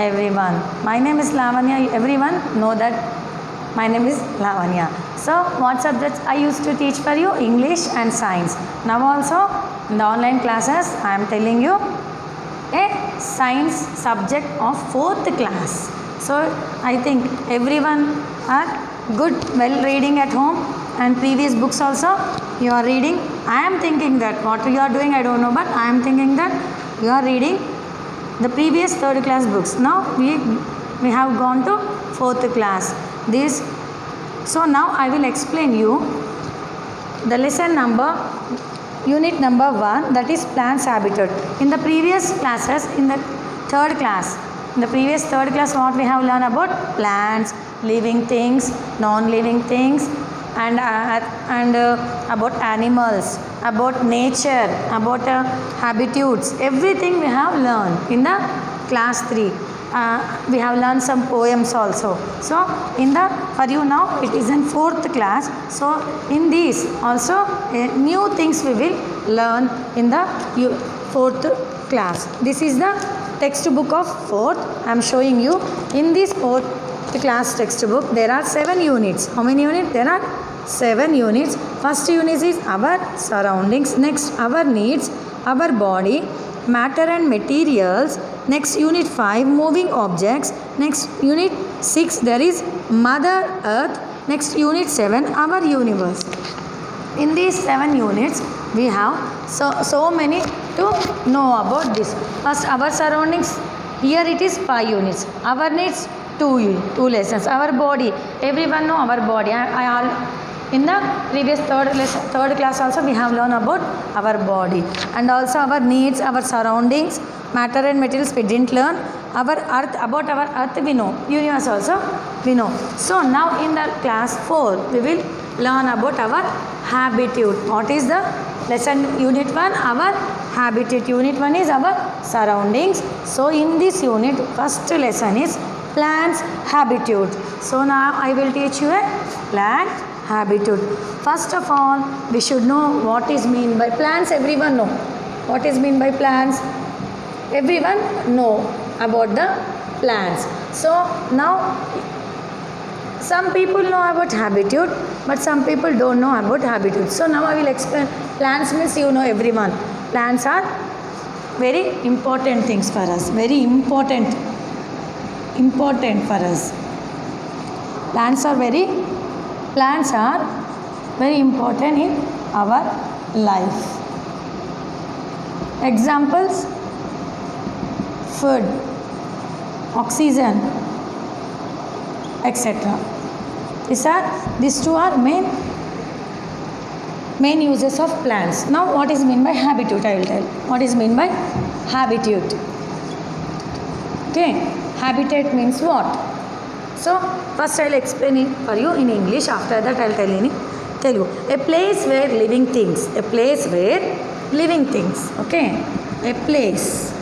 everyone. My name is Lavanya. Everyone know that my name is Lavanya. So what subjects I used to teach for you? English and science. Now also in the online classes I am telling you a science subject of 4th class. So I think everyone are good, well reading at home, and previous books also you are reading. I am thinking that what you are doing I don't know, but I am thinking that you are reading the previous 3rd class books. Now we have gone to 4th class. So now I will explain you the lesson number, unit number 1, that is plants habitat. In the previous classes, in the 3rd class, what we have learned about plants, living things, non-living things, and about animals, about nature, about habitudes, everything we have learned in the class 3. We have learned some poems also. So for you now it is in 4th class. So in these also new things we will learn in the 4th class. This is the textbook of 4th. I am showing you. In this 4th class textbook there are 7 units. How many units? There are 7 units. First unit is our surroundings. Next our needs, our body, matter and materials. Next unit 5, moving objects. Next unit 6, there is Mother Earth. Next unit 7, our universe. In these 7 units we have so many to know about this. First our surroundings, here it is 5 units. Our needs 2 lessons. Our body, everyone know our body. In the previous 3rd class also we have learned about our body, and also our needs, our surroundings, matter and materials we didn't learn. Our earth, about our earth we know, universe also we know. So now in the class 4 we will learn about our habitude. What is the lesson? Unit 1, our habitat. Unit 1 is our surroundings. So in this unit first lesson is plants habitude. So now I will teach you a plant habitude. First of all we should know what is mean by plants. Everyone know what is mean by plants. Everyone know about the plants. So now some people know about habitude, but some people don't know about habitude. So now I will explain. Plants means you know everyone. Plants are very important things for us. Very important for us. Plants are very important in our life. Examples: food, oxygen, etc. These two are main uses of plants. Now what is mean by habitude? I will tell. What is mean by habitude? Okay, habitat means what? So first I will explain it for you in English. After that I will tell in Telugu. A place where living things. A place where living things. Okay, a place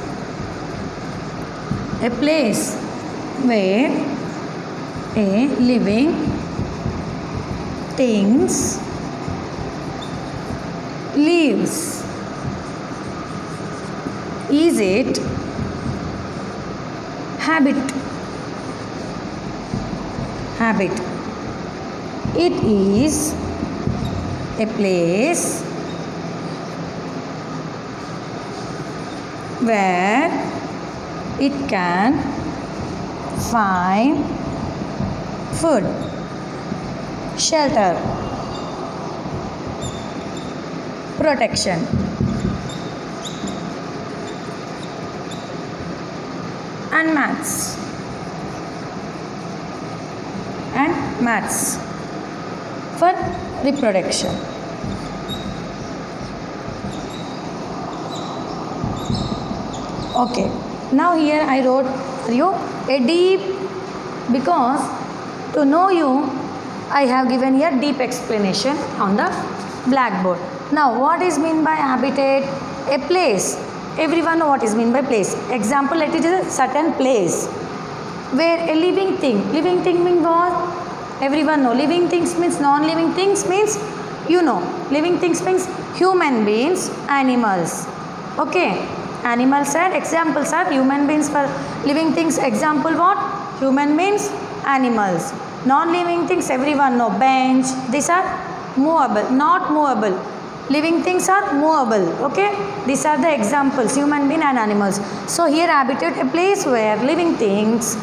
where a living things lives. Is it habit? It is a place where it can find food, shelter, protection. And mats for reproduction. Okay, now here I wrote for you a deep, because to know you I have given here deep explanation on the blackboard. Now what is mean by habitat? A place. Everyone know what is mean by place. Example, let it is a certain place where a living thing. Living thing means what? Everyone know. Living things means non-living things means you know. Living things means human beings, animals. Okay. Animals and examples are human beings for Living things, example what? Human means animals. Non-living things, everyone know. Bench, these are movable, not movable. Living things are movable. Okay, these are the examples, human being and animals. So here habitat, a place where living things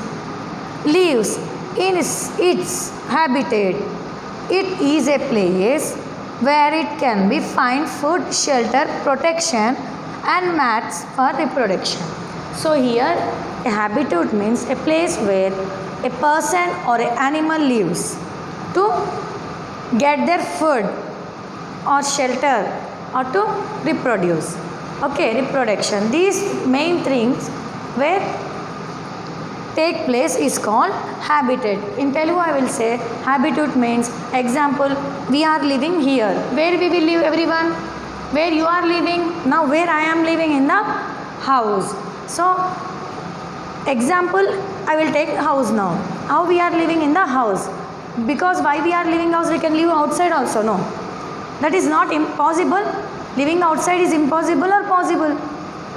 lives in its habitat. It is a place where it can be find food, shelter, protection and mats for reproduction. So here a habitat means a place where a person or an animal lives to get their food or shelter or to reproduce. Okay, reproduction. These main things where take place is called habitat. In Telugu I will say habitat means, example, we are living here. Where we will live, everyone? Where you are living? Now where I am living? In the house. So example, I will take house now. How we are living in the house? Because why we are living house, we can live outside also? No. That is not impossible. Living outside is impossible or possible?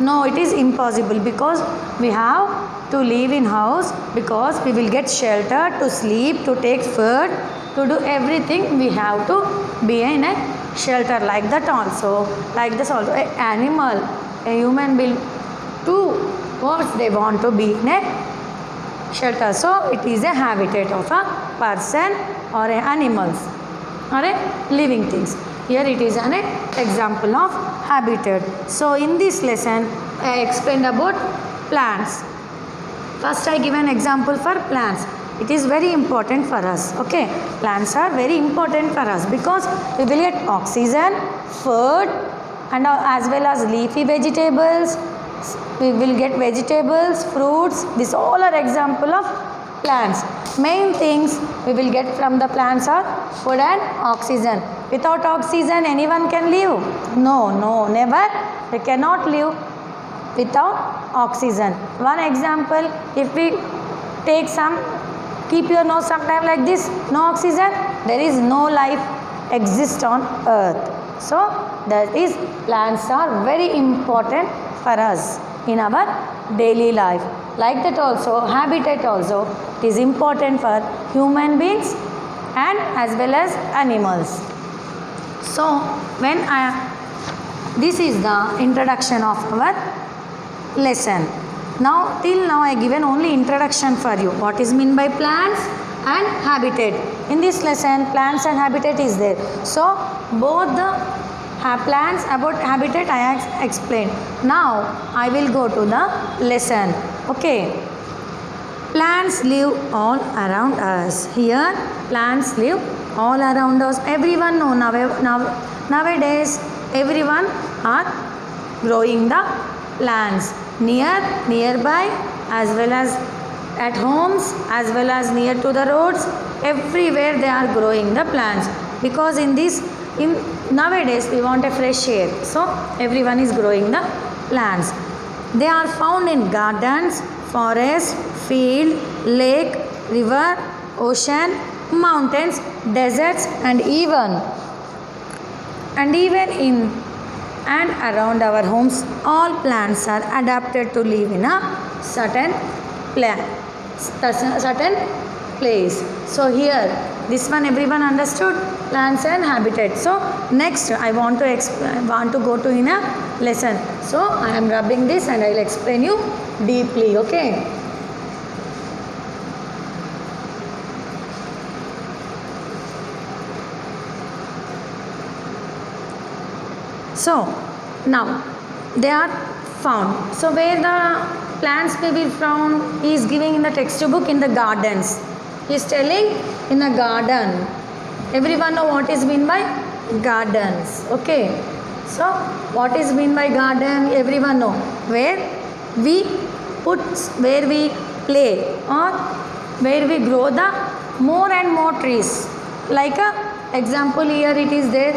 No, it is impossible, because we have to live in house, because we will get shelter to sleep, to take food, to do everything. We have to be in a shelter. Like that also, like this also, an animal, a human being, two what they want to be in a shelter. So it is a habitat of a person or a animals or a living things. Here it is an example of habitat. So in this lesson I explained about plants. First I give an example for plants. It is very important for us. Okay, plants are very important for us because we will get oxygen, food, and as well as leafy vegetables. We will get vegetables, fruits. These all are example of plants. Main things we will get from the plants are food and oxygen. Without oxygen anyone can live? No, never. We cannot live without oxygen. One example, if we take some, keep your nose sometime like this, no oxygen, there is no life exist on earth. So that is, plants are very important for us in our daily life. Like that also, habitat also is important for human beings and as well as animals. So when this is the introduction of our lesson. Now till now I given only introduction for you. What is mean by plants and habitat? In this lesson plants and habitat is there. So both the plants about habitat I have explained. Now I will go to the lesson. Okay. Plants live all around us. Here plants live all around us. Everyone know nowadays everyone are growing the plants nearby as well as at homes as well as near to the roads. Everywhere they are growing the plants, because in nowadays we want a fresh air, so everyone is growing the plants. They are found in gardens, forest, field, lake, river, ocean, mountains, deserts, and even in and around our homes. All plants are adapted to live in a certain place. So here this one everyone understood, plants and habitat. So next I want to go to in a lesson. So I am rubbing this and I will explain you deeply. Okay. So now they are found. So where the plants may be found, he is giving in the textbook in the gardens. He is telling in a garden. Everyone know what is mean by gardens. Okay. So what is mean by garden? Everyone know where we play or where we grow the more and more trees. Like a example here it is there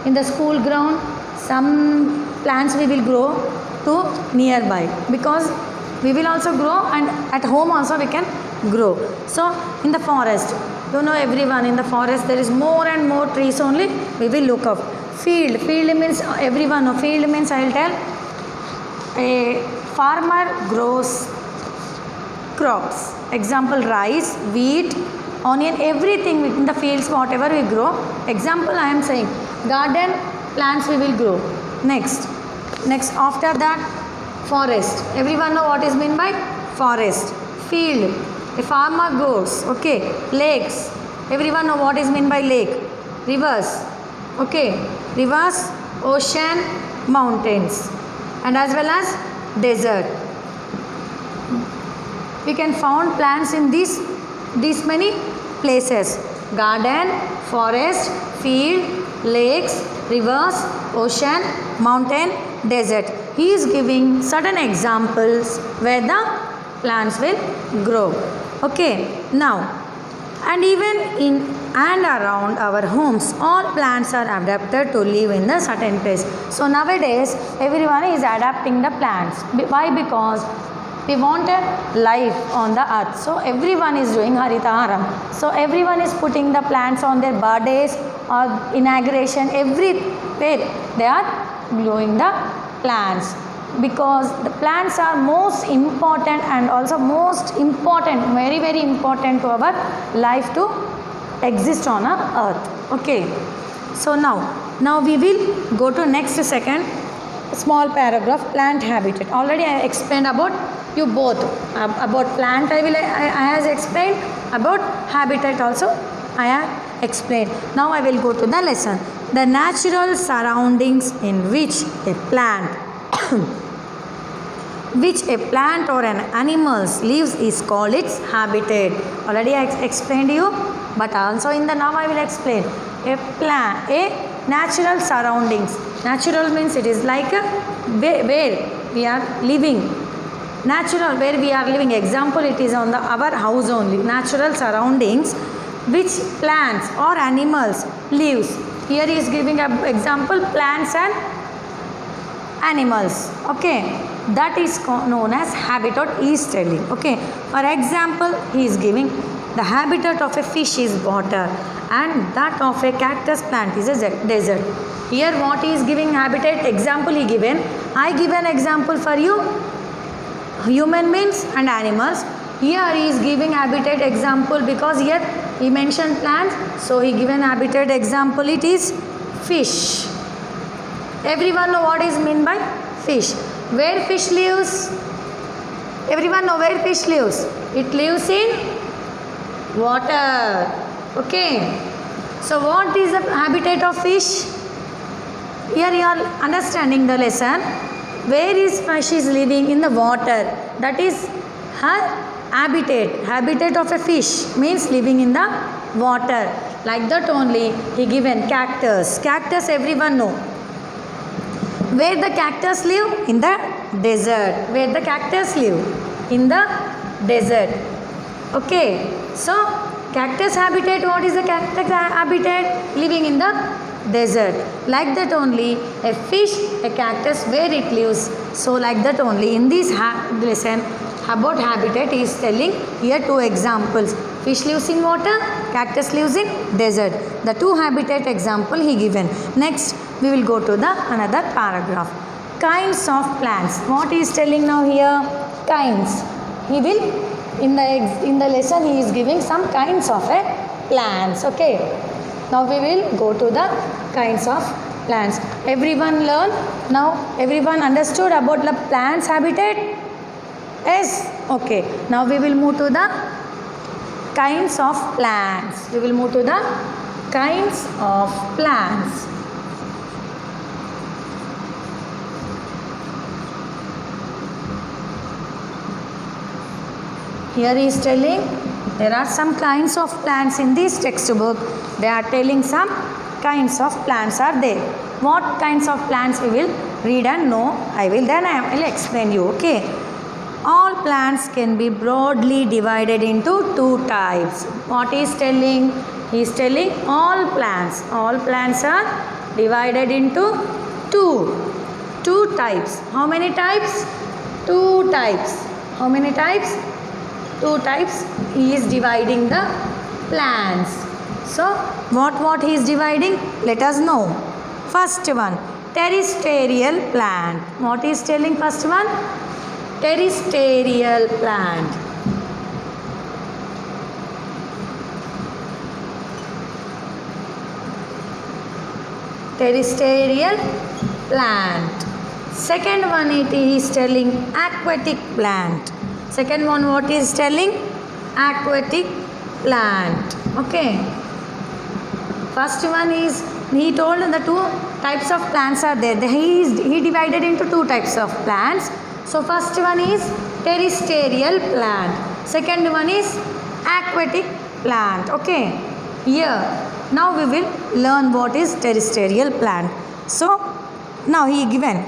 in the school ground. Some plants we will grow to nearby, because we will also grow and at home also we can grow. So in the forest, you know everyone, in the forest there is more and more trees only we will look up. Field means everyone know. Field means I will tell, a farmer grows crops. Example, rice, wheat, onion, everything in the fields, whatever we grow. Example, I am saying garden plants we will grow. Next after that, forest. Everyone know what is meant by forest. Field, a farmer grows. Okay. Lakes, everyone know what is meant by lake. Rivers, okay. Rivers, ocean, mountains, and as well as desert. We can find plants in these many places: garden, forest, field, lakes, rivers, ocean, mountain, desert. He is giving certain examples where the plants will grow. Okay. Now, and even in and around our homes, all plants are adapted to live in a certain place. So nowadays everyone is adapting the plants. Why? Because we want a life on the earth. So everyone is doing Haritaharam. So everyone is putting the plants on their birthdays or inauguration. Everywhere they are growing the plants, because the plants are most important and also most important, very very important to our life to exist on our earth. Okay. So now we will go to next second small paragraph, plant habitat. Already I explained about you both. About plant I has explained, about habitat also I have explained. Now I will go to the lesson. The natural surroundings in which a plant or an animal lives is called its habitat. Already I explained you, but also in the now I will explain. A natural surroundings. Natural means it is like where we are living. Natural, where we are living. Example, it is on our house only. Natural surroundings which plants or animals lives. Here he is giving an example, plants and animals. Okay. That is known as habitat he is telling. Okay. For example, he is giving the habitat of a fish is water and that of a cactus plant is a desert. Here what he is giving habitat example he given. I give an example for you. Human beings and animals. Here he is giving habitat example because here he mentioned plants. So he given habitat example, it is fish. Everyone know what is meant by fish. Where fish lives? Everyone know where fish lives? It lives in water. Okay. So what is the habitat of fish? Here you are understanding the lesson. Where is fish is living? In the water. That is her habitat. Habitat of a fish means living in the water. Like that only he given cactus. Cactus everyone know. Where the cactus live? In the desert. Where the cactus live? In the desert. Okay. So cactus habitat, what is the cactus habitat? Living in the desert. Like that only a fish, a cactus, where it lives. So like that only in this lesson about habitat he is telling here two examples. Fish lives in water, cactus lives in desert. The two habitat example he given. Next we will go to the another paragraph. Kinds of plants. What he is telling now here? Kinds. He will in the lesson he is giving some kinds of plants. Okay. Now we will go to the kinds of plants. Everyone learn? Now everyone understood about the plants habitat? Yes? Okay. Now we will move to the kinds of plants. We will move to the kinds of plants. Here he is telling there are some kinds of plants in this textbook. They are telling some kinds of plants are there. What kinds of plants we will read and know? I will explain you. Okay. All plants can be broadly divided into two types. What he is telling? He is telling all plants are divided into two types. How many types? Two types. How many types? Two types. He is dividing the plants. So what he is dividing? Let us know. First one, terrestrial plant. What is telling first one? Terrestrial plant. terrestrial plant. Second one, it is telling aquatic plant. Second one, what is telling? Aquatic plant. Okay. First one is, he told the two types of plants are there. He divided into two types of plants. So first one is terrestrial plant. Second one is aquatic plant. Okay. Here, now we will learn what is terrestrial plant. So now he given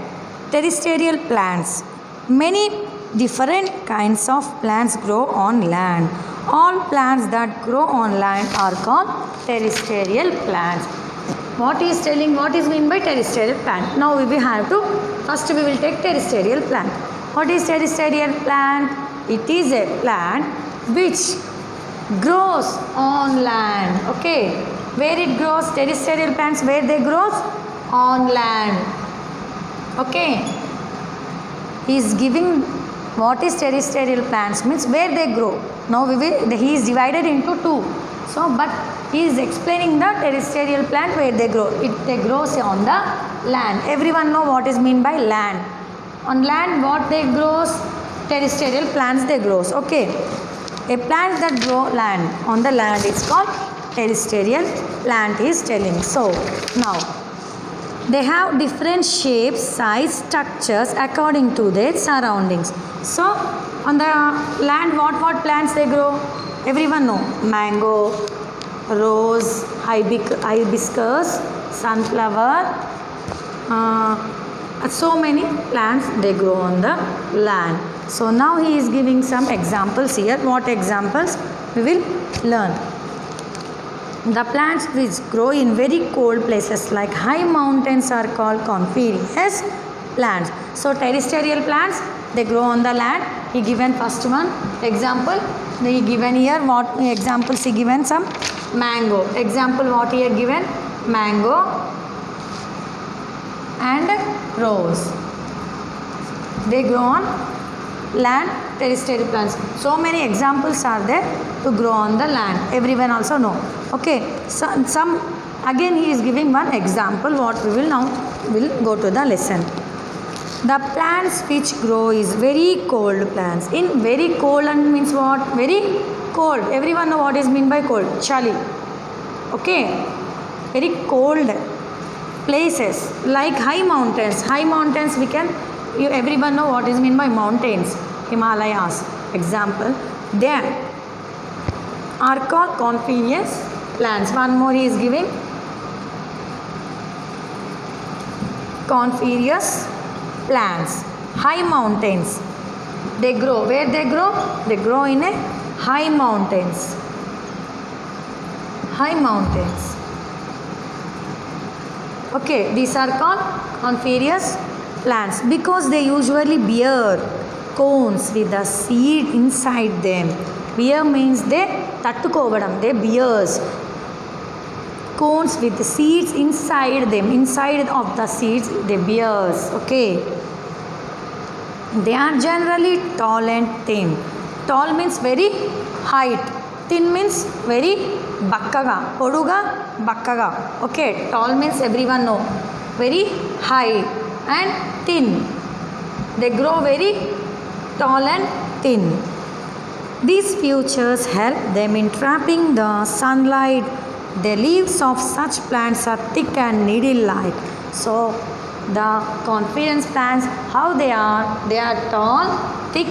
terrestrial plants. Many different kinds of plants grow on land. All plants that grow on land are called terrestrial plants. What is telling, what is meant by terrestrial plant? Now we will have to, first we will take terrestrial plant. What is terrestrial plant? It is a plant which grows on land. Okay. Where it grows? Terrestrial plants, where they grow? On land. Okay. He is giving what is terrestrial plants means where they grow. Now he is divided into two. So but he is explaining the terrestrial plant where they grow. They grow on the land. Everyone know what is mean by land. On land what they grows? Terrestrial plants they grows. Okay. A plant that grow land on the land is called terrestrial plant is telling. So now they have different shapes, size, structures according to their surroundings. So on the land what plants they grow? Everyone know. Mango, rose, hibiscus, sunflower, so many plants they grow on the land. So now he is giving some examples here. What examples? We will learn. The plants which grow in very cold places like high mountains are called coniferous plants. So terrestrial plants they grow on the land. He given first one example. He given here what examples he given? Some mango. Example what he had given? Mango and rose. They grow on land, terrestrial plants. So many examples are there to grow on the land. Everyone also know. Okay. So some again he is giving one example. What we will now will go to the lesson. The plants which grow is very cold plants. In very cold and means what? Very cold. Everyone know what is mean by cold? Chali. Okay. Very cold places like high mountains. High mountains we can, everyone know what is mean by mountains. Himalayas. Example. They are called coniferous plants. One more he is giving. Coniferous plants. High mountains. They grow. Where they grow? They grow in a high mountains. High mountains. Okay, these are called coniferous plants because they usually bear cones with the seed inside them. Bear means they tattukovadam, they bears cones with the seeds inside them. Inside of the seeds they bears. Okay. They are generally tall and thin. Tall means very height. Thin means very bakkaga. Poduga, bakkaga. Okay. Tall means everyone know. Very high and thin. They grow very tall and thin. These features help them in trapping the sunlight. The leaves of such plants are thick and needle-like. So the coniferous plants, how they are? They are tall, thick,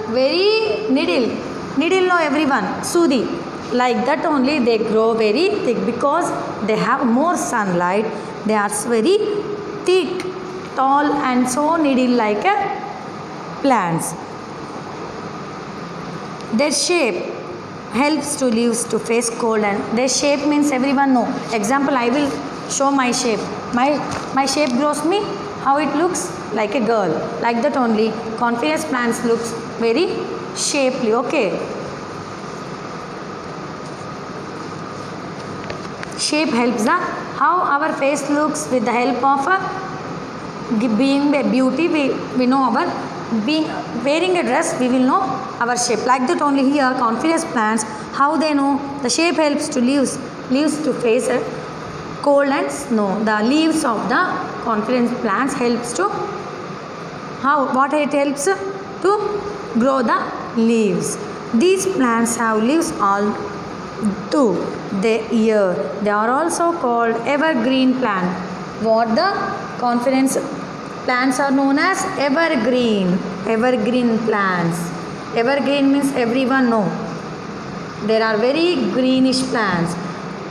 very needle. Needle know everyone, sudi. Like that only they grow very thick because they have more sunlight. They are very thick, tall and so needle-like plants. Their shape helps to leaves to face cold, and their shape means everyone know. Example, I will show my shape. My shape grows me how it looks like a girl. Like that only coniferous plants looks very shapely. Okay. Shape helps the how our face looks with the help of being a beauty. We know our being wearing a dress, we will know our shape. Like that only here coniferous plants, how they know the shape helps to leaves to face cold and snow. The leaves of the coniferous plants helps to what it helps to grow the leaves. These plants have leaves all through the year. They are also called evergreen plant. What the coniferous plants are known as evergreen. Evergreen plants. Evergreen means everyone know. There are very greenish plants.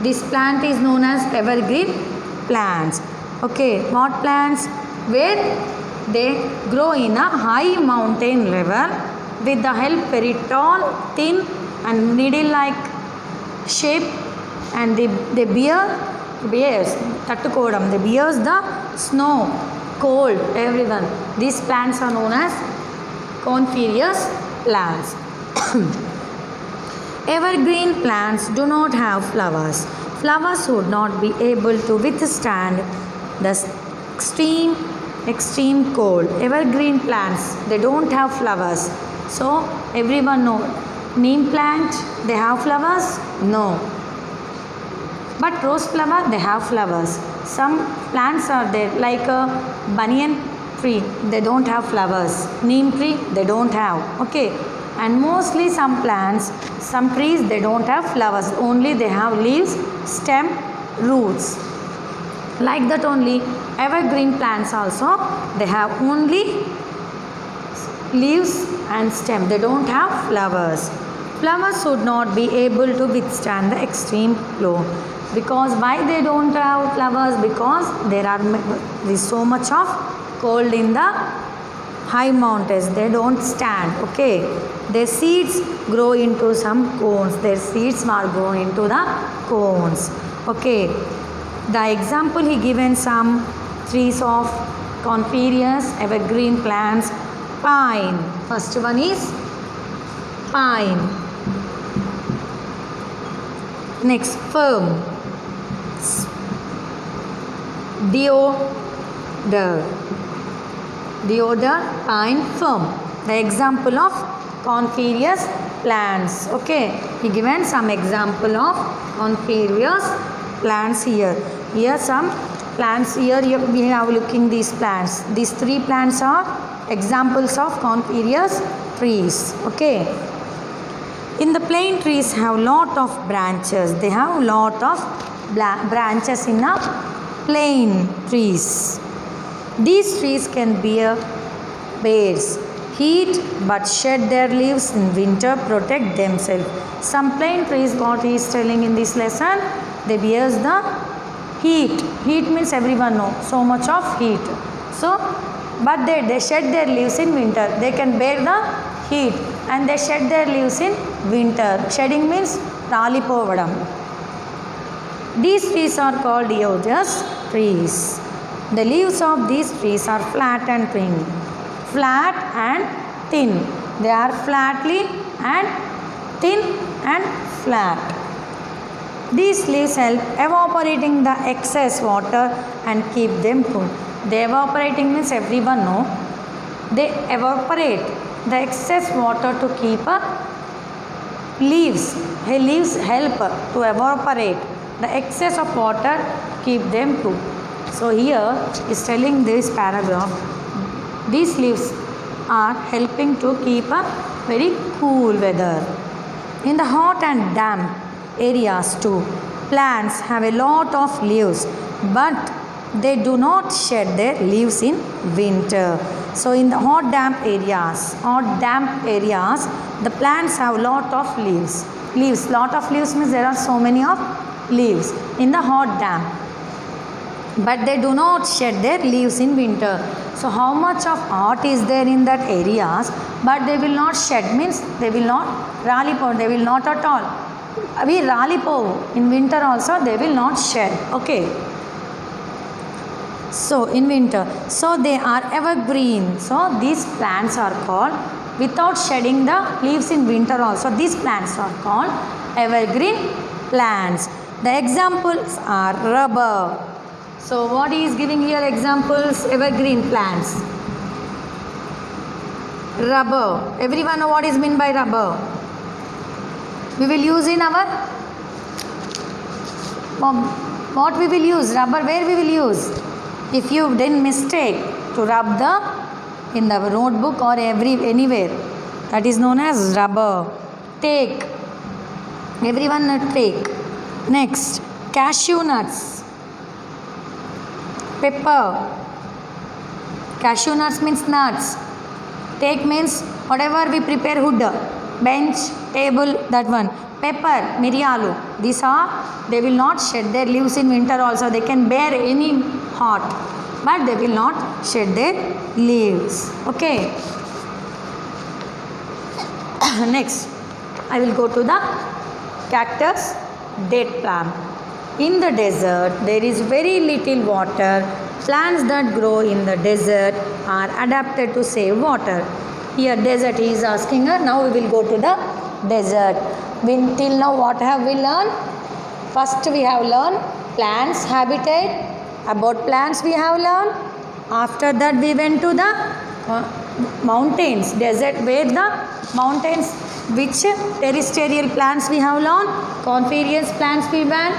This plant is known as evergreen plants. Okay, what plants? Where they grow in a high mountain level with the help very tall, thin and needle-like shape, and they bears tattukodam. They bears the snow, cold, everyone. These plants are known as coniferous plants. Evergreen plants do not have flowers. Flowers would not be able to withstand the extreme cold. Evergreen plants, they don't have flowers. So everyone know, neem plant, they have flowers? No. But rose flower, they have flowers. Some plants are there like a banyan tree, they don't have flowers. Neem tree, they don't have. Okay. And mostly some plants, some trees, they don't have flowers. Only they have leaves, stem, roots. Like that only evergreen plants also, they have only leaves and stem. They don't have flowers. Flowers would not be able to withstand the extreme cold. Because why they don't have flowers? Because there is so much of cold in the high mountains. They don't stand. Okay. Their seeds grow into some cones. Their seeds are grow into the cones. Okay. The example he given some trees of coniferous evergreen plants. Pine. First one is pine. Next, fir. Deodar. Deodar, pine, fir. The example of coniferous plants. Okay. He given some example of coniferous plants here. Here some plants. Here we have looking these plants. These three plants are examples of coniferous trees. Okay. In the plane trees have lot of branches. They have lot of branches in a plane trees. These trees can bear heat but shed their leaves in winter, protect themselves. Some plane trees, what he is telling in this lesson, they bears the heat. Heat means everyone know, so much of heat. So, but they shed their leaves in winter. They can bear the heat and they shed their leaves in winter. Shedding means ralipovadam. These trees are called deciduous trees. The leaves of these trees are flat and thin. Flat and thin. They are flatly and thin and flat. These leaves help evaporating the excess water and keep them cool. The evaporating means everyone know. They evaporate the excess water to keep leaves. Leaves help to evaporate the excess of water, keep them cool. So here is telling this paragraph. These leaves are helping to keep a very cool weather. In the hot and damp areas too, plants have a lot of leaves, but they do not shed their leaves in winter. So in the hot damp areas, the plants have lot of leaves. Lot of leaves means there are so many of leaves in the hot damp, but they do not shed their leaves in winter. So how much of hot is there in that areas, but they will not shed means they will not ralipo, they will not at all. We ralipo in winter also, they will not shed. Okay. So in winter, so they are evergreen. So these plants are called, without shedding the leaves in winter also, these plants are called evergreen plants. The examples are rubber. So what he is giving here examples, evergreen plants. Rubber. Everyone know what is meant by rubber. We will use in our what we will use? Rubber, where we will use? If you didn't mistake to rub in the notebook or anywhere, that is known as rubber. Take. Everyone take. Next, cashew nuts. Pepper. Cashew nuts means nuts. Take means whatever we prepare wood. Bench, table, that one. Pepper, miriyalu. These they will not shed their leaves in winter also. They can bear any hot, but they will not shed their leaves. Okay. Next, I will go to the cactus, date plant. In the desert, there is very little water. Plants that grow in the desert are adapted to save water. Here desert he is asking her. Now we will go to the desert. Till now what have we learned? First we have learned plants habitat. About plants we have learned. After that we went to the mountains, desert, where the mountains, which terrestrial plants we have learned. Coniferous plants we learned.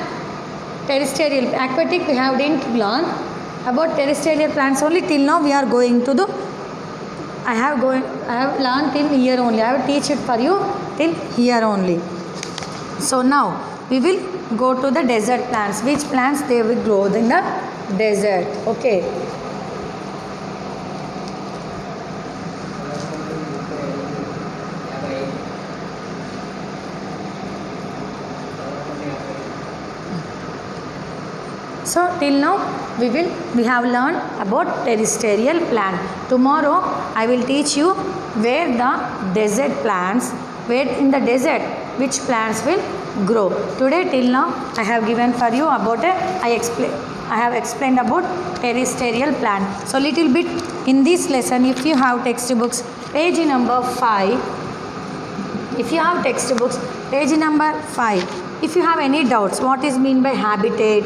Terrestrial, aquatic we have didn't learn. About terrestrial plants only. Till now we are going to the I have learned till here only. I will teach it for you till here only. So now we will go to the desert plants. Which plants they will grow in the desert? Okay. So till now we have learned about terrestrial plant. Tomorrow I will teach you where the desert plants, where in the desert which plants will grow. Today till now I have given for you about I have explained about terrestrial plant. So little bit in this lesson, if you have textbooks, page number 5. If you have textbooks, page number 5. If you have any doubts, what is mean by habitat?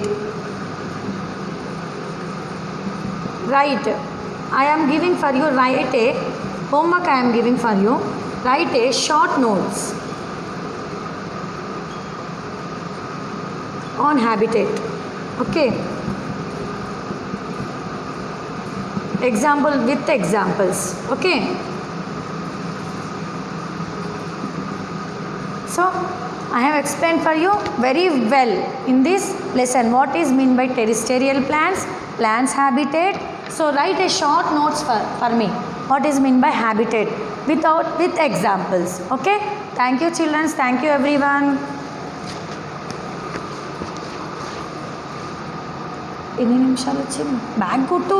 Write. I am giving for you, write a homework I am giving for you. Write a short notes on habitat. Okay. Example with examples. Okay. So I have explained for you very well in this lesson what is mean by terrestrial plants, plants habitat. So write a short notes for me. What is mean by habitat with examples. Okay. Thank you children. Thank you everyone. ఎన్ని నిమిషాలు వచ్చింది bag కొట్టు